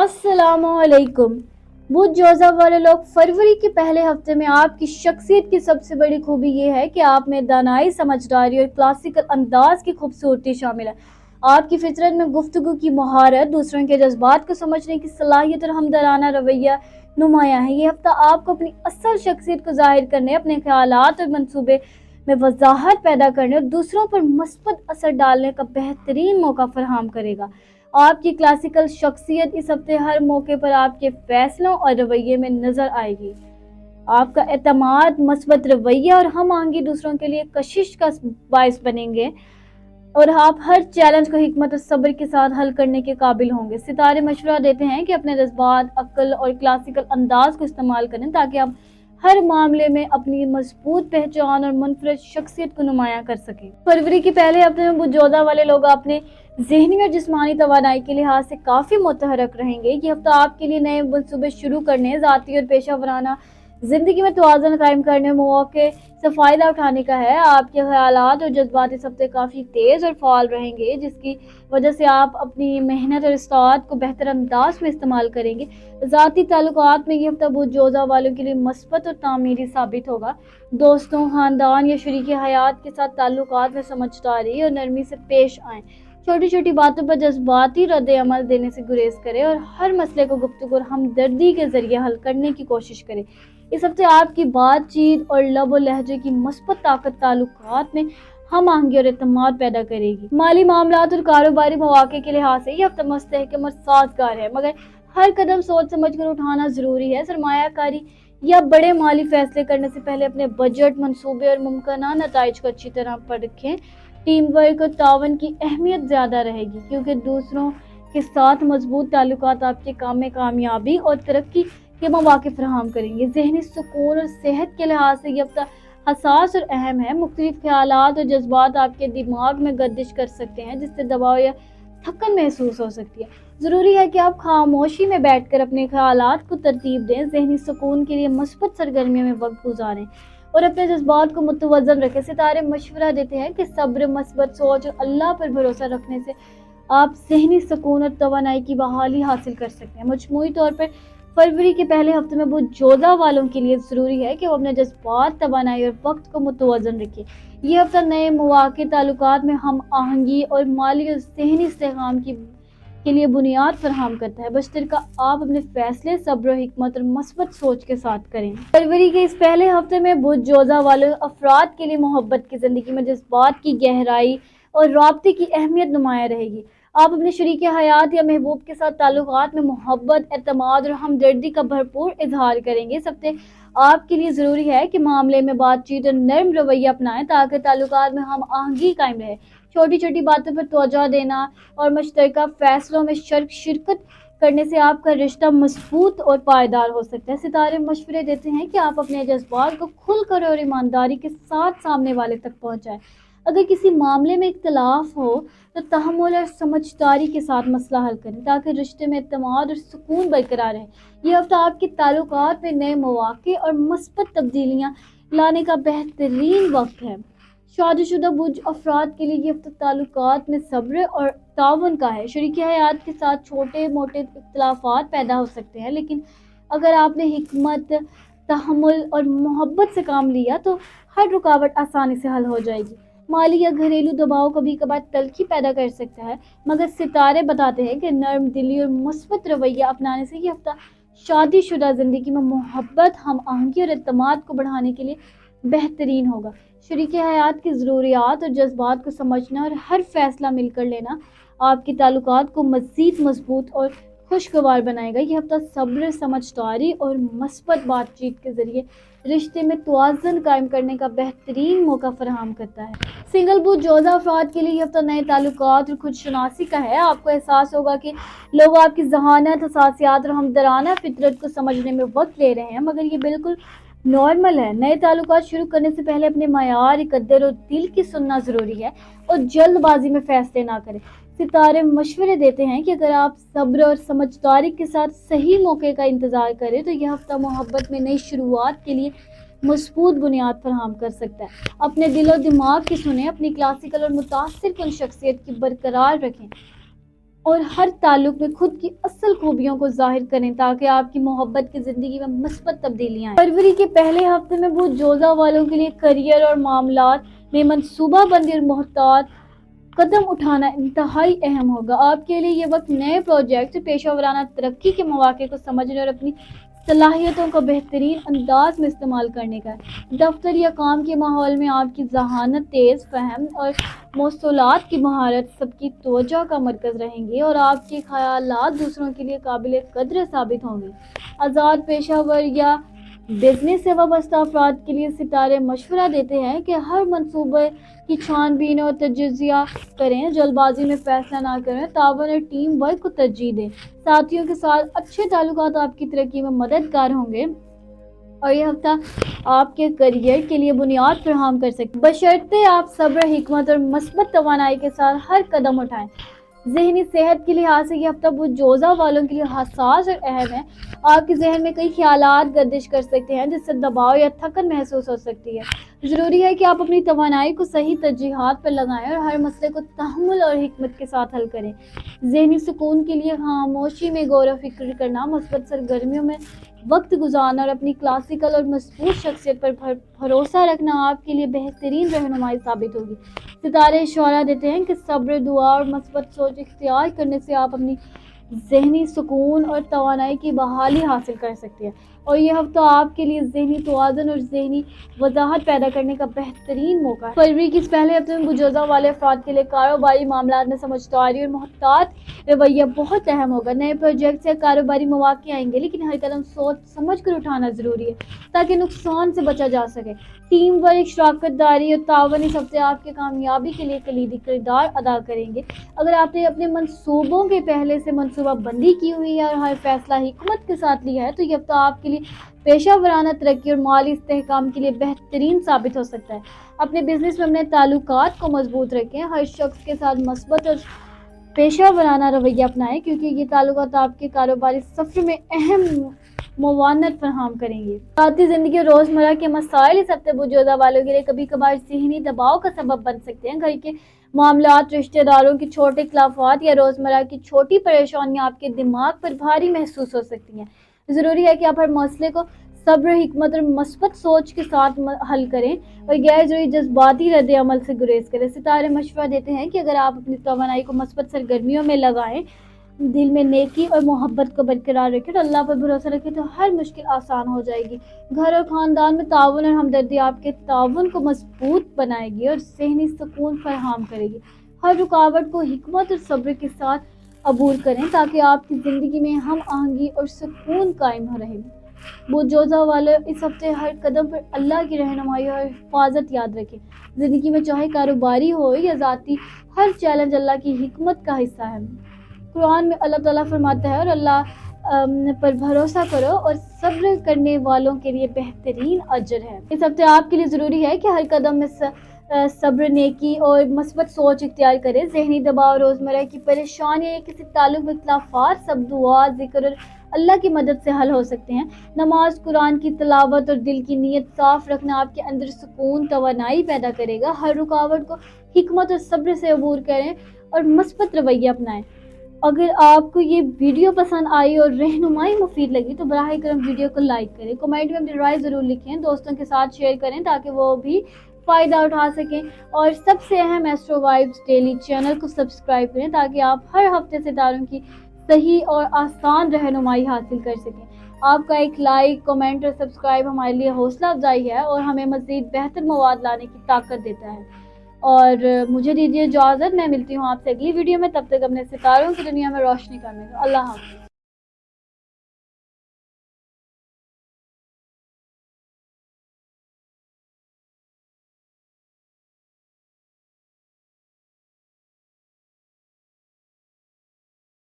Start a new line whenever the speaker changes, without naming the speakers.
अस्सलाम वालेकुम। बुध जोजा वाले लोग, फरवरी के पहले हफ्ते में आपकी शख्सियत की सबसे बड़ी खूबी ये है कि आप में दानाई, समझदारी और क्लासिकल अंदाज की खूबसूरती शामिल है। आपकी फितरत में गुफ्तगू की महारत, दूसरों के जज्बात को समझने की सलाहियत और हमदर्दाना रवैया नुमाया है। ये हफ्ता आपको अपनी असल शख्सियत को जाहिर करने, अपने ख्यालात और मंसूबे में वजाहत पैदा करने और दूसरों पर मस्बत असर डालने का बेहतरीन मौका फराहम करेगा। आपकी क्लासिकल शख्सियत इस हफ्ते हर मौके पर आपके फैसलों और रवैये में नजर आएगी। आपका एतमाद, मस्बत रवैया और हम आहंगी दूसरों के लिए कशिश का बायस बनेंगे और आप हर चैलेंज को हिकमत और सब्र के साथ हल करने के काबिल होंगे। सितारे मशवरा देते हैं कि अपने जज्बात, अक्ल और क्लासिकल अंदाज को इस्तेमाल करें ताकि आप हर मामले में अपनी मजबूत पहचान और मुनफरद शख्सियत को नुमायां कर सकें। फरवरी के पहले हफ्ते में बुधजोधा वाले लोग अपने ज़हनी और जिस्मानी तवानाई के लिहाज से काफ़ी मुतहरक रहेंगे। ये हफ्ता आपके लिए नए मंसूबे शुरू करने, ज़ाती और पेशा वराना ज़िंदगी में तवाज़ुन कायम करने, मौके से फ़ायदा उठाने का है। आपके ख़यालात और जज्बात इस हफ्ते काफ़ी तेज़ और फ़ाल रहेंगे, जिसकी वजह से आप अपनी मेहनत और इस्तात को बेहतर अंदाज में इस्तेमाल करेंगे। ज़ाती ताल्लुकात में ये हफ्ता बुधजोधा वालों के लिए मस्बत और तामीरी साबित होगा। दोस्तों, ख़ानदान या शरीके हयात के साथ ताल्लुकात में समझदारी और नरमी से पेश आएँ। छोटी छोटी बातों पर जज्बाती रद्द अमल देने से गुरेज करें और हर मसले को गुफ्तगू और हमदर्दी के जरिए हल करने की कोशिश करें। इस हफ्ते आपकी बातचीत और लब और लहजे की मस्बत ताकत ताल्लुकात में हम आहंगी और एतमाद पैदा करेगी। माली मामलात और कारोबारी मौके के लिहाज से यह हफ्ता मुस्तहकम और साजगार है, मगर हर कदम सोच समझ कर उठाना जरूरी है। सरमायाकारी या बड़े माली फैसले करने से पहले अपने बजट, मंसूबे और मुमकिन नताइज को अच्छी तरह परखें। टीम वर्क और तावन की अहमियत ज़्यादा रहेगी, क्योंकि दूसरों के साथ मजबूत ताल्लुकात आपके काम में कामयाबी और तरक्की के मौके फराहम करेंगे। जहनी सुकून और सेहत के लिहाज से ये हफ्ता हसास और अहम है। मुख्तलिफ ख्यालात और जज्बात आपके दिमाग में गर्दिश कर सकते हैं, जिससे दबाव या थकन महसूस हो सकती है। ज़रूरी है कि आप खामोशी में बैठकर अपने ख्यालात को तरतीब दें, जहनी सुकून के लिए मस्बत सरगर्मियों में वक्त गुजारें और अपने जज्बात को मुतवज़्ज़न रखें। सितारे मशवरा देते हैं कि सब्र, मस्बत सोच और अल्लाह पर भरोसा रखने से आप ज़हनी सुकून और तवानाई की बहाली हासिल कर सकते हैं। मजमूई तौर पर फरवरी के पहले हफ्ते में बुधजोधा वालों के लिए ज़रूरी है कि वो अपने जज्बात, तवानाई और वक्त को मुतवज़्ज़न रखें। ये हफ्ता नए मौके, ताल्लुकात में हम आहंगी और माली और ज़हनी इस्तेहकाम के लिए बुनियाद फराहम करता है। बशर्ते आप अपने फैसले सब्र और हिकमत और मस्बत सोच के साथ करें। फरवरी के इस पहले हफ्ते में बुधजोधा वाले अफराद के लिए मोहब्बत की ज़िंदगी में जज्बात की गहराई और राब्ते की अहमियत नुमाया रहेगी। आप अपने शरीके हयात या महबूब के साथ ताल्लुकात में मोहब्बत, एतमाद और हमदर्दी का भरपूर इजहार करेंगे। इस हफ्ते आपके लिए ज़रूरी है कि मामले में बातचीत और नरम रवैया अपनाएं ताकि ताल्लुकात में हम आहंगी कायम रहे। छोटी छोटी बातों पर तवज्जो देना और मुश्तरका फैसलों में शिरकत करने से आपका रिश्ता मजबूत और पायदार हो सकता है। सितारे मशवरे देते हैं कि आप अपने जज्बात को खुलकर और ईमानदारी के साथ सामने वाले तक पहुंचाएं। अगर किसी मामले में इख्तलाफ हो तो तहम्मुल और समझदारी के साथ मसला हल करें ताकि रिश्ते में एतमाद और सुकून बरकरार रहे। यह हफ्ता आपके ताल्लुकात में नए मौके और मस्बत तब्दीलियां लाने का बेहतरीन वक्त है। शादीशुदा बुज अफराद के लिए ये हफ्ता ताल्लुकात में सब्र और तावन का है। शरीके हयात के साथ छोटे मोटे इख्तलाफात पैदा हो सकते हैं, लेकिन अगर आपने हिकमत, तहम्मुल और मोहब्बत से काम लिया तो हर रुकावट आसानी से हल हो जाएगी। माली या घरेलू दबाव कभी कभार तल्खी पैदा कर सकता है, मगर सितारे बताते हैं कि नरम दिली और मुस्बत रवैया अपनाने से ये हफ्ता शादीशुदा जिंदगी में मोहब्बत, हम आहंगी और एतमाद को बढ़ाने के लिए बेहतरीन होगा। शरीके हयात की ज़रूरियात और जज्बात को समझना और हर फैसला मिलकर लेना आपके ताल्लुकात को मज़ीद मजबूत और खुशगवार बनाएगा। यह हफ्ता सब्र, समझदारी और मस्बत बातचीत के जरिए रिश्ते में तवाज़ुन कायम करने का बेहतरीन मौका फराहम करता है। सिंगल बुधजोधा अफराद के लिए यह हफ्ता नए ताल्लुकात और खुदशनासी का है। आपको एहसास होगा कि लोग आपकी जहानत, हसासियात और हमदराना फितरत को समझने में वक्त ले रहे हैं, मगर ये बिल्कुल नॉर्मल है। नए ताल्लुकात शुरू करने से पहले अपने मयार, कद्र और दिल की सुनना ज़रूरी है और जल्दबाजी में फैसले ना करें। सितारे मशवरे देते हैं कि अगर आप सब्र और समझदारी के साथ सही मौके का इंतज़ार करें तो यह हफ्ता मोहब्बत में नई शुरुआत के लिए मजबूत बुनियाद फराहम कर सकता है। अपने दिल और दिमाग की सुने, अपनी क्लासिकल और मुतासिर कुन शख्सियत की बरकरार रखें اور ہر تعلق میں خود کی اصل خوبیوں کو ظاہر کریں تاکہ آپ کی محبت کی زندگی میں مثبت تبدیلیاں آئیں۔ فروری کے پہلے ہفتے میں وہ جوزہ والوں کے لیے کریئر اور معاملات میں منصوبہ بندی اور محتاط قدم اٹھانا انتہائی اہم ہوگا۔ آپ کے لیے یہ وقت نئے پروجیکٹ، پیشہ ورانہ ترقی کے مواقع کو سمجھنے اور اپنی صلاحیتوں کو بہترین انداز میں استعمال کرنے کا ہے۔ دفتر یا کام کے ماحول میں آپ کی ذہانت، تیز فہم اور مواصلات کی مہارت سب کی توجہ کا مرکز رہیں گی اور آپ کے خیالات دوسروں کے لیے قابل قدر ثابت ہوں گے۔ آزاد پیشہ ور یا بزنس سے وابستہ افراد کے لیے ستارے مشورہ دیتے ہیں کہ ہر منصوبے کی چھان بین اور تجزیہ کریں، جلد بازی میں فیصلہ نہ کریں، تعاون اور ٹیم ورک کو ترجیح دیں۔ ساتھیوں کے ساتھ اچھے تعلقات آپ کی ترقی میں مددگار ہوں گے اور یہ ہفتہ آپ کے کریئر کے لیے بنیاد فراہم کر سکتے ہیں، بشرطے آپ صبر، حکمت اور مثبت توانائی کے ساتھ ہر قدم اٹھائیں۔ ذہنی صحت کے لحاظ سے یہ ہفتہ بجوزہ والوں کے لیے حساس اور اہم ہے۔ آپ کے ذہن میں کئی خیالات گردش کر سکتے ہیں جس سے دباؤ یا تھکن محسوس ہو سکتی ہے۔ ضروری ہے کہ آپ اپنی توانائی کو صحیح ترجیحات پر لگائیں اور ہر مسئلے کو تحمل اور حکمت کے ساتھ حل کریں۔ ذہنی سکون کے لیے خاموشی میں غور و فکر کرنا، مثبت سرگرمیوں میں وقت گزارنا اور اپنی کلاسیکل اور مضبوط شخصیت پر بھروسہ رکھنا آپ کے لیے بہترین رہنمائی ثابت ہوگی۔ ستارے اشارہ دیتے ہیں کہ صبر، دعا اور مثبت سوچ اختیار کرنے سے آپ اپنی ذہنی سکون اور توانائی کی بحالی حاصل کر سکتے ہیں اور یہ ہفتہ آپ کے لیے ذہنی توازن اور ذہنی وضاحت پیدا کرنے کا بہترین موقع ہے۔ فروری کے اس پہلے ہفتے میں بجوزہ والے افراد کے لیے کاروباری معاملات میں سمجھداری اور محتاط رویہ بہت اہم ہوگا۔ نئے پروجیکٹس یا کاروباری مواقع آئیں گے لیکن ہر قدم سوچ سمجھ کر اٹھانا ضروری ہے تاکہ نقصان سے بچا جا سکے۔ ٹیم ورک، شراکت داری اور تعاون اس ہفتے آپ کی کامیابی کے لیے کلیدی کردار ادا کریں گے۔ اگر آپ نے اپنے منصوبوں کے پہلے سے منصوبہ بندی کی ہوئی ہے اور ہر فیصلہ حکمت کے ساتھ لیا ہے تو یہ ہفتہ آپ کے لیے پیشہ ورانہ ترقی اور مالی استحکام کے لیے بہترین ثابت ہو سکتا ہے۔ اپنے بزنس میں اپنے تعلقات کو مضبوط رکھیں، ہر شخص کے ساتھ مثبت اور پیشہ ورانہ رویہ اپنائیں کیونکہ یہ تعلقات آپ کے کاروباری سفر میں اہم معاونت فراہم کریں گے۔ ذاتی زندگی اور روزمرہ کے مسائل اس ہفتے بجوزہ والوں کے لیے کبھی کبھار ذہنی دباؤ کا سبب بن سکتے ہیں۔ گھر کے معاملات، رشتہ داروں کے چھوٹے اختلافات یا روزمرہ کی چھوٹی پریشانیاں آپ کے دماغ پر بھاری محسوس ہو سکتی ہیں۔ ضروری ہے کہ آپ ہر مسئلے کو صبر، حکمت اور مثبت سوچ کے ساتھ حل کریں اور غیر ضروری جذباتی رد عمل سے گریز کریں۔ ستارے مشورہ دیتے ہیں کہ اگر آپ اپنی توانائی کو مثبت سرگرمیوں میں لگائیں، دل میں نیکی اور محبت کو برقرار رکھیں اور اللہ پر بھروسہ رکھیں تو ہر مشکل آسان ہو جائے گی۔ گھر اور خاندان میں تعاون اور ہمدردی آپ کے تعاون کو مضبوط بنائے گی اور ذہنی سکون فراہم کرے گی۔ ہر رکاوٹ کو حکمت اور صبر کے ساتھ عبور کریں تاکہ آپ کی زندگی میں ہم آہنگی اور سکون قائم رہے۔ بجوزہ والے اس ہفتے ہر قدم پر اللہ کی رہنمائی اور حفاظت یاد رکھیں۔ زندگی میں چاہے کاروباری ہو یا ذاتی، ہر چیلنج اللہ کی حکمت کا حصہ ہے۔ قرآن میں اللہ تعالیٰ فرماتا ہے اور اللہ پر بھروسہ کرو اور صبر کرنے والوں کے لیے بہترین اجر ہے۔ اس ہفتے آپ کے لیے ضروری ہے کہ ہر قدم میں صبر، نیکی اور مثبت سوچ اختیار کریں۔ ذہنی دباؤ، روزمرہ کی پریشانیاں یا کسی تعلق میں اختلافات سب دعا، ذکر اور اللہ کی مدد سے حل ہو سکتے ہیں۔ نماز، قرآن کی تلاوت اور دل کی نیت صاف رکھنا آپ کے اندر سکون، توانائی پیدا کرے گا۔ ہر رکاوٹ کو حکمت اور صبر سے عبور کریں اور مثبت رویہ اپنائیں۔ اگر آپ کو یہ ویڈیو پسند آئی اور رہنمائی مفید لگی تو براہ کرم ویڈیو کو لائک کریں، کمنٹ میں اپنی رائے ضرور لکھیں، دوستوں کے ساتھ شیئر کریں تاکہ وہ بھی فائدہ اٹھا سکیں اور سب سے اہم ایسٹرو وائبز ڈیلی چینل کو سبسکرائب کریں تاکہ آپ ہر ہفتے ستاروں کی صحیح اور آسان رہنمائی حاصل کر سکیں۔ آپ کا ایک لائک، کمنٹ اور سبسکرائب ہمارے لیے حوصلہ افزائی ہے اور ہمیں مزید بہتر مواد لانے کی طاقت دیتا ہے۔ اور مجھے دیجیے اجازت، میں ملتی ہوں آپ سے اگلی ویڈیو میں، تب تک اپنے ستاروں کی دنیا میں روشنی کرنے کا۔ اللہ حافظ۔